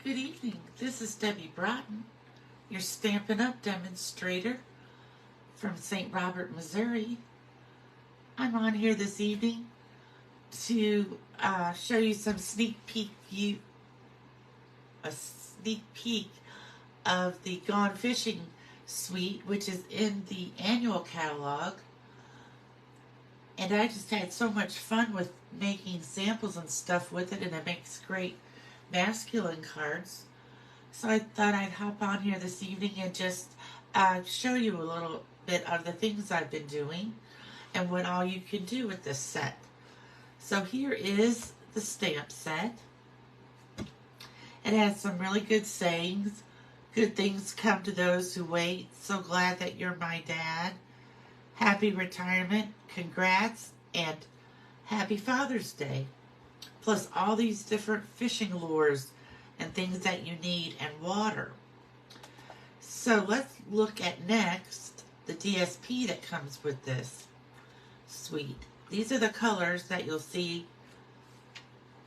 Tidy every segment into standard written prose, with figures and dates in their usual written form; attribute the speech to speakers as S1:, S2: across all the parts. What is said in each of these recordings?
S1: Good evening. This is Debbie Broughton, your Stampin' Up! Demonstrator from St. Robert, Missouri. I'm on here this evening to show you some a sneak peek of the Gone Fishing suite, which is in the annual catalog. And I just had so much fun with making samples and stuff with it, and it makes great masculine cards. So I thought I'd hop on here this evening and just show you a little bit of the things I've been doing and what all you can do with this set. So here is the stamp set. It has some really good sayings. Good things come to those who wait. So glad that you're my dad. Happy retirement. Congrats. And happy Father's Day. Plus all these different fishing lures and things that you need, and water. So let's look at next the DSP that comes with this suite. These are the colors that you'll see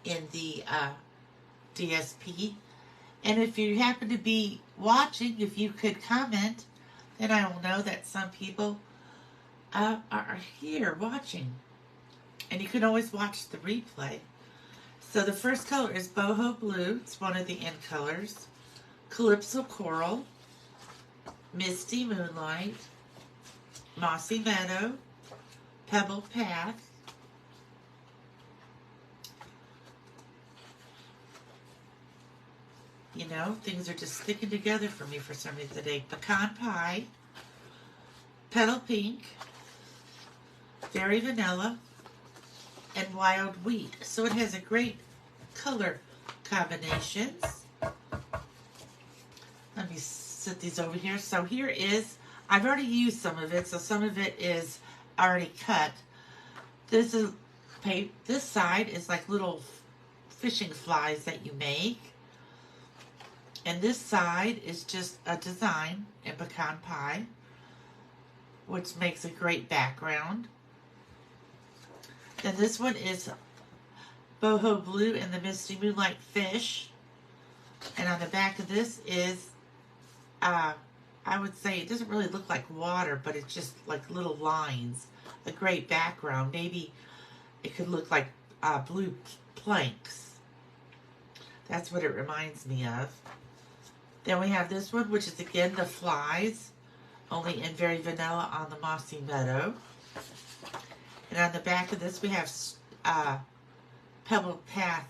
S1: in the DSP. And if you happen to be watching, if you could comment, then I will know that some people are here watching. And you can always watch the replay. So the first color is Boho Blue. It's one of the end colors. Calypso Coral. Misty Moonlight. Mossy Meadow. Pebble Path. You know, things are just sticking together for me for some reason today. Pecan Pie. Petal Pink. Fairy Vanilla. And Wild Wheat. So it has a great color combinations. Let me set these over here. So here is, I've already used some of it, so some of it is already cut. This side is like little fishing flies that you make. And this side is just a design in Pecan Pie, which makes a great background. Then this one is Boho Blue and the Misty Moonlight Fish. And on the back of this is, I would say it doesn't really look like water, but it's just like little lines. A great background. Maybe it could look like blue planks. That's what it reminds me of. Then we have this one, which is again the flies, only in Very Vanilla on the Mossy Meadow. And on the back of this, we have Pebble Path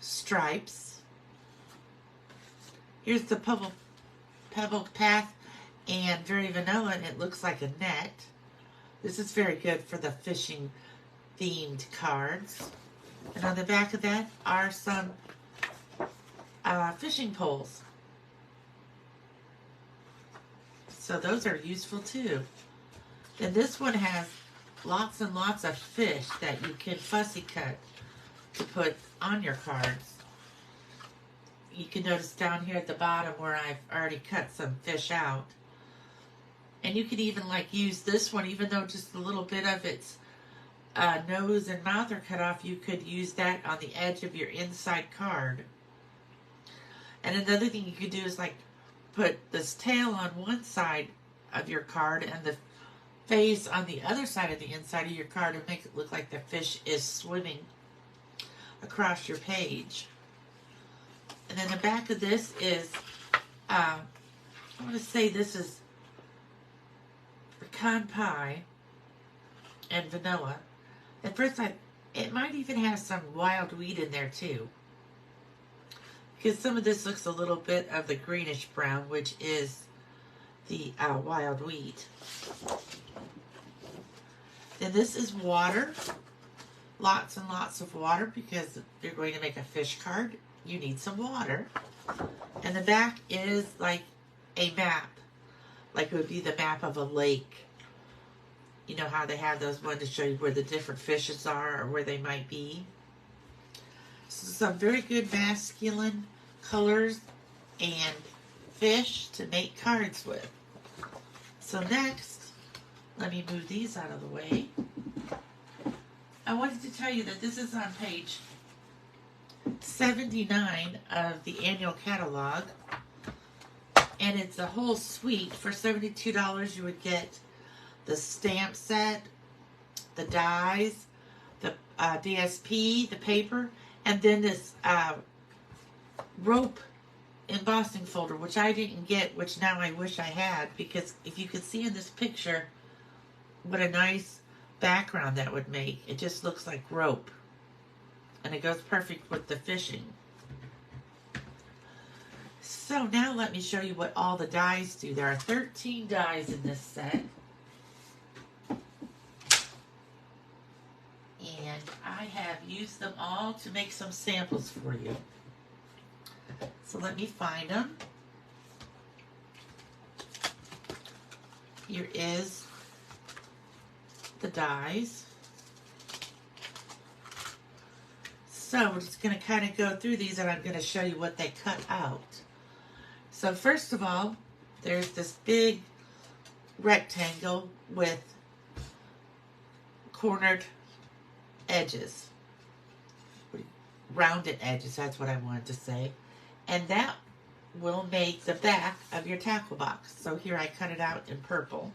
S1: stripes. Here's the Pebble Path and Very Vanilla, and it looks like a net. This is very good for the fishing themed cards. And on the back of that are some fishing poles. So those are useful too. Then this one has lots and lots of fish that you can fussy cut to put on your cards. You can notice down here at the bottom where I've already cut some fish out. And you can even like use this one, even though just a little bit of its nose and mouth are cut off, you could use that on the edge of your inside card. And another thing you could do is like put this tail on one side of your card and the face on the other side of the inside of your card and make it look like the fish is swimming across your page. And then the back of this is, I want to say this is Pecan Pie and Vanilla. At first, it might even have some wild wheat in there too. Because some of this looks a little bit of the greenish brown, which is the wild wheat. Then this is water. Lots and lots of water, because if you're going to make a fish card, you need some water. And the back is like a map. Like it would be the map of a lake. You know how they have those ones to show you where the different fishes are or where they might be. So some very good masculine colors and fish to make cards with. So next, let me move these out of the way. I wanted to tell you that this is on page $79 of the annual catalog, and it's a whole suite. For $72 you would get the stamp set, the dies, the DSP, the paper, and then this rope embossing folder, which I didn't get, which now I wish I had, because if you could see in this picture what a nice background that would make. It just looks like rope, and it goes perfect with the fishing. So now let me show you what all the dies do. There are 13 dies in this set. And I have used them all to make some samples for you. So let me find them. Here is the dies. So we're just going to kind of go through these, and I'm going to show you what they cut out. So first of all, there's this big rectangle with cornered edges, rounded edges, that's what I wanted to say, and that will make the back of your tackle box. So here I cut it out in purple.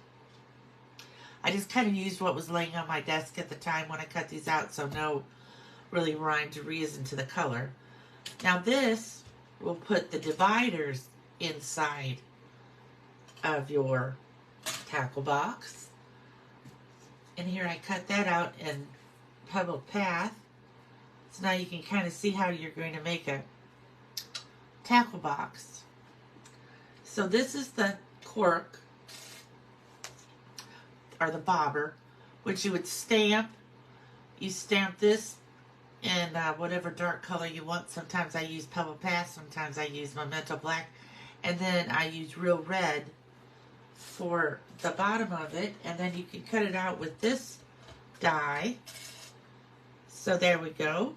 S1: I just kind of used what was laying on my desk at the time when I cut these out, so no really rhyme or reason to the color. Now this will put the dividers inside of your tackle box, and here I cut that out in Pebbled Path. So now you can kind of see how you're going to make a tackle box. So this is the cork, or the bobber, which you would stamp. You stamp this in whatever dark color you want. Sometimes I use Pebbled Path, sometimes I use Memento Black, and then I use Real Red for the bottom of it, and then you can cut it out with this die. So there we go.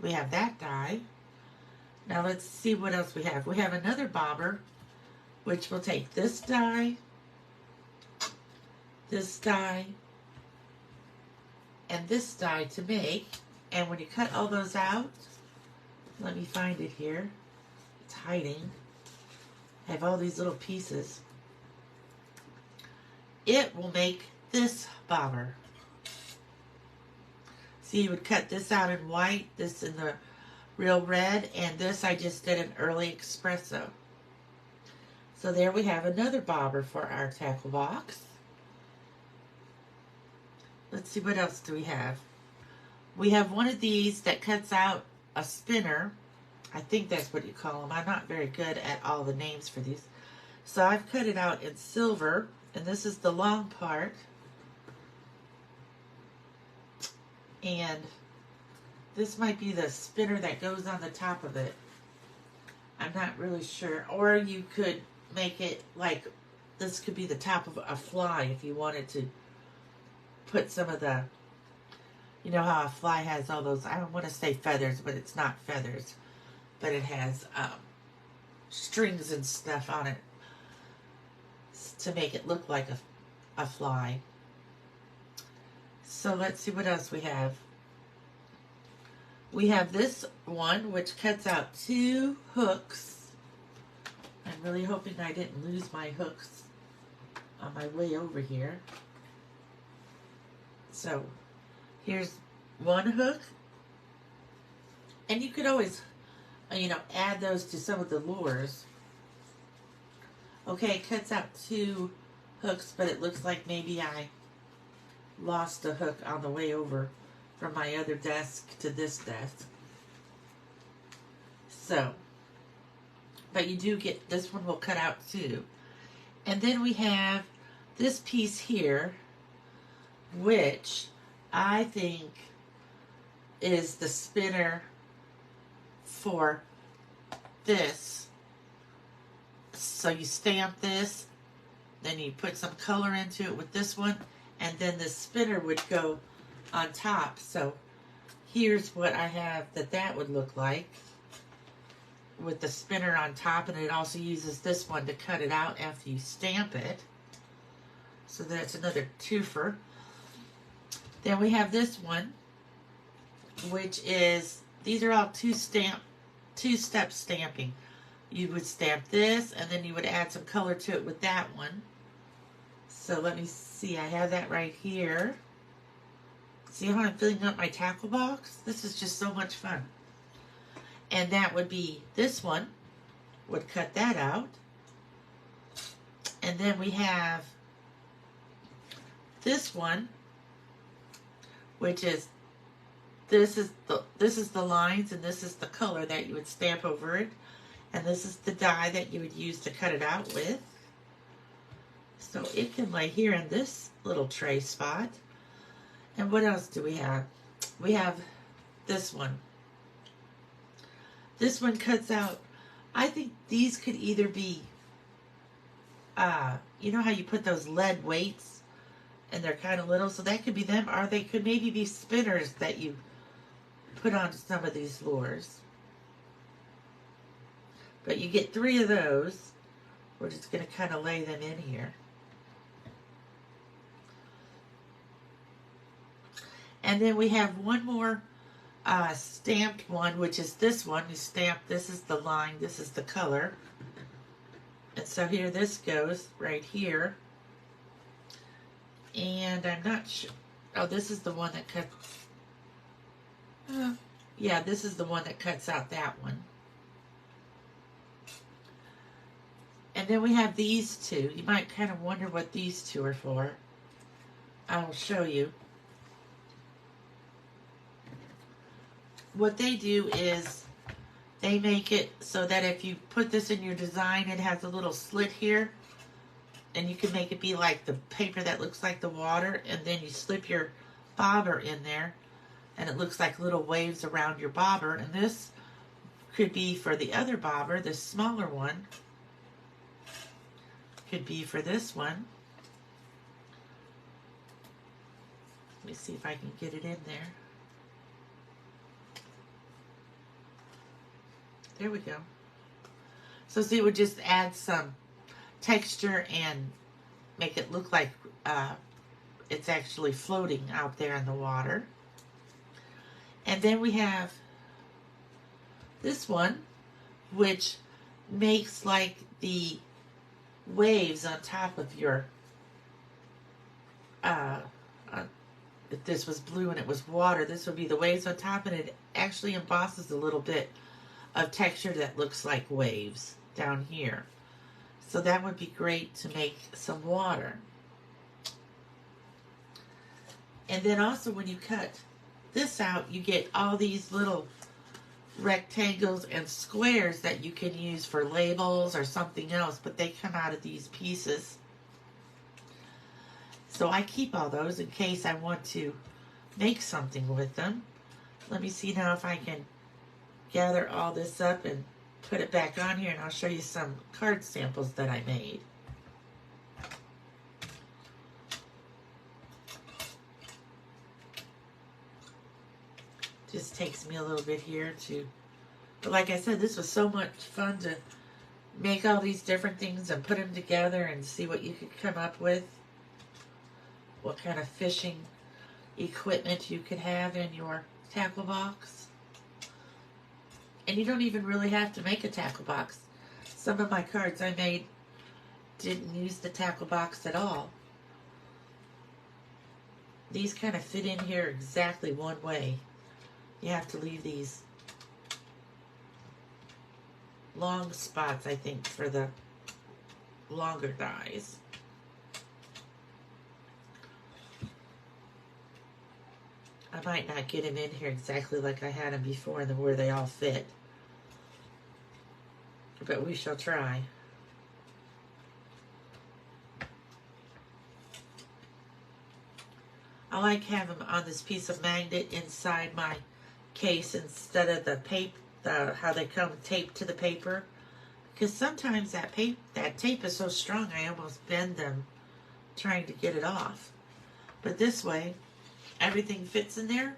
S1: We have that die. Now let's see what else we have. We have another bobber, which will take this die, and this die to make. And when you cut all those out, let me find it here. It's hiding. I have all these little pieces. It will make this bobber. See, you would cut this out in white, this in the Real Red, and this I just did an early espresso. So there we have another bobber for our tackle box. Let's see, what else do we have? We have one of these that cuts out a spinner. I think that's what you call them. I'm not very good at all the names for these. So I've cut it out in silver, and this is the long part. And this might be the spinner that goes on the top of it. I'm not really sure. Or you could make it like, this could be the top of a fly if you wanted to put some of the, you know how a fly has all those, I don't want to say feathers, but it's not feathers. But it has strings and stuff on it to make it look like a fly. So let's see what else we have. We have this one, which cuts out 2 hooks. I'm really hoping I didn't lose my hooks on my way over here. So here's one hook. And you could always, you know, add those to some of the lures. Okay, it cuts out 2 hooks, but it looks like maybe I lost a hook on the way over from my other desk to this desk. So, but you do get, this one will cut out too. And then we have this piece here, which I think is the spinner for this. So you stamp this, then you put some color into it with this one, and then the spinner would go on top. So here's what I have that would look like with the spinner on top, and it also uses this one to cut it out after you stamp it. So that's another twofer. Then we have this one, which is these are all two-step stamping. You would stamp this, and then you would add some color to it with that one. So let me see, I have that right here. See how I'm filling up my tackle box? This is just so much fun. And that would be this one, would cut that out. And then we have this one, which is this is the lines, and this is the color that you would stamp over it, and this is the die that you would use to cut it out with. So it can lay here in this little tray spot. And what else do we have? We have this one. This one cuts out, I think these could either be, you know how you put those lead weights and they're kind of little, so that could be them, or they could maybe be spinners that you put on some of these lures. But you get 3 of those. We're just going to kind of lay them in here. And then we have one more stamped one, which is this one. You stamp, this is the line, this is the color. And so here this goes right here. And I'm not sure, oh, this is the one that cuts, yeah, this is the one that cuts out that one. And then we have these two. You might kind of wonder what these two are for. I'll show you. What they do is they make it so that if you put this in your design, it has a little slit here, and you can make it be like the paper that looks like the water, and then you slip your bobber in there, and it looks like little waves around your bobber. And this could be for the other bobber, the smaller one. Could be for this one. Let me see if I can get it in there. There we go. So see, it would just add some texture and make it look like it's actually floating out there in the water. And then we have this one, which makes like the waves on top of your, if this was blue and it was water, this would be the waves on top, and it actually embosses a little bit of texture that looks like waves down here. So that would be great to make some water. And then also when you cut this out, you get all these little rectangles and squares that you can use for labels or something else, but they come out of these pieces. So I keep all those in case I want to make something with them. Let me see now if I can gather all this up and put it back on here, and I'll show you some card samples that I made. Just takes me a little bit here to, but like I said, this was so much fun to make all these different things and put them together and see what you could come up with. What kind of fishing equipment you could have in your tackle box. And you don't even really have to make a tackle box. Some of my cards I made didn't use the tackle box at all. These kind of fit in here exactly one way. You have to leave these long spots, I think, for the longer dies. I might not get them in here exactly like I had them before and where they all fit. But we shall try. I like having them on this piece of magnet inside my case instead of the paper, how they come taped to the paper. Because sometimes that tape is so strong I almost bend them trying to get it off. But this way, everything fits in there,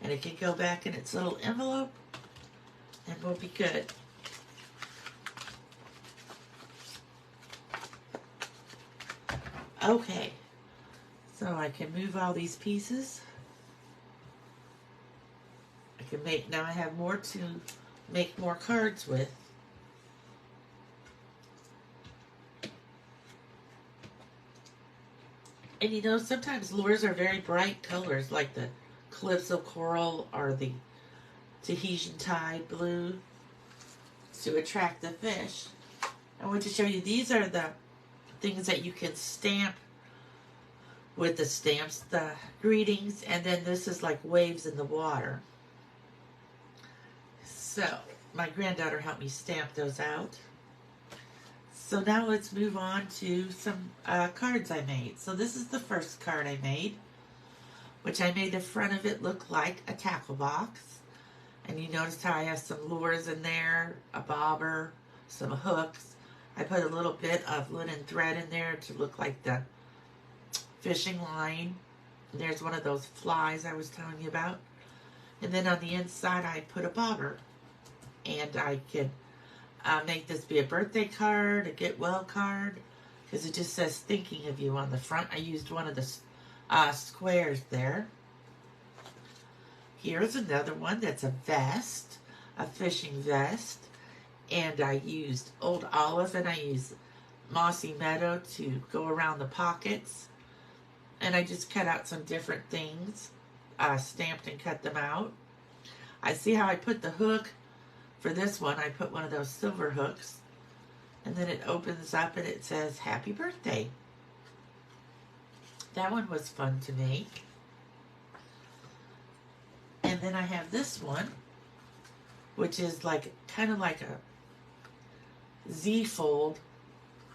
S1: and it can go back in its little envelope, and we'll be good. Okay, so I can move all these pieces. I can make, now I have more to make more cards with. And you know, sometimes lures are very bright colors, like the Calypso Coral or the Tahitian Tide Blue, to attract the fish. I want to show you, these are the things that you can stamp with the stamps, the greetings, and then this is like waves in the water. So, my granddaughter helped me stamp those out. So now let's move on to some cards I made. So this is the first card I made, which I made the front of it look like a tackle box. And you notice how I have some lures in there, a bobber, some hooks. I put a little bit of linen thread in there to look like the fishing line. And there's one of those flies I was telling you about. And then on the inside I put a bobber. And I could make this be a birthday card, a get well card, because it just says thinking of you on the front. I used one of the squares there. Here's another one that's a vest, a fishing vest, and I used old olive and I used mossy meadow to go around the pockets, and I just cut out some different things, stamped and cut them out. I see how I put the hook. For this one, I put one of those silver hooks, and then it opens up and it says, Happy Birthday. That one was fun to make. And then I have this one, which is like, kind of like a Z-fold,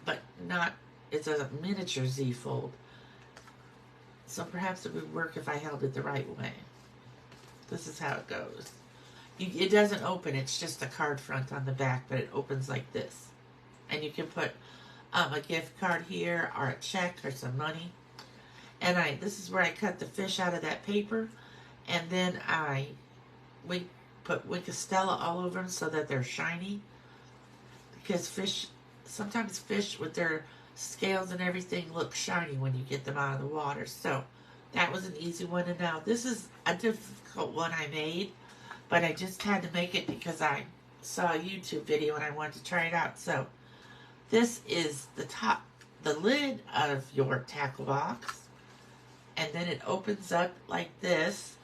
S1: but not, it's a miniature Z-fold. So perhaps it would work if I held it the right way. This is how it goes. It doesn't open, it's just a card front on the back, but it opens like this. And you can put a gift card here, or a check, or some money. And this is where I cut the fish out of that paper, and then we put Winkostella all over them so that they're shiny. Because sometimes fish with their scales and everything look shiny when you get them out of the water. So that was an easy one. And now this is a difficult one I made. But I just had to make it because I saw a YouTube video and I wanted to try it out. So this is the lid of your tackle box. And then it opens up like this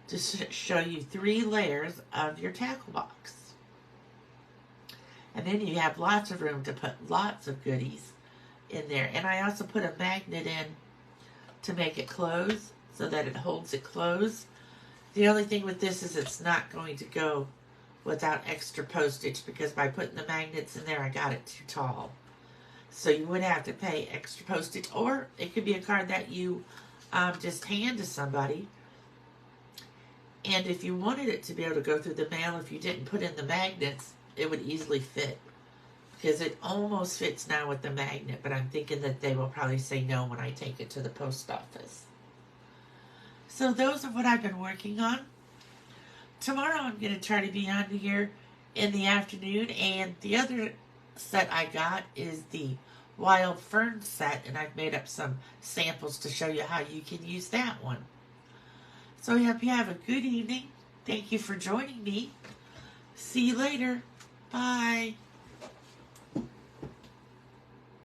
S1: to show you 3 layers of your tackle box. And then you have lots of room to put lots of goodies in there. And I also put a magnet in to make it close so that it holds it closed. The only thing with this is it's not going to go without extra postage, because by putting the magnets in there, I got it too tall. So you would have to pay extra postage, or it could be a card that you just hand to somebody. And if you wanted it to be able to go through the mail, if you didn't put in the magnets, it would easily fit. Because it almost fits now with the magnet, but I'm thinking that they will probably say no when I take it to the post office. So those are what I've been working on. Tomorrow I'm going to try to be on here in the afternoon. And the other set I got is the Wild Fern set. And I've made up some samples to show you how you can use that one. So I hope you have a good evening. Thank you for joining me. See you later. Bye.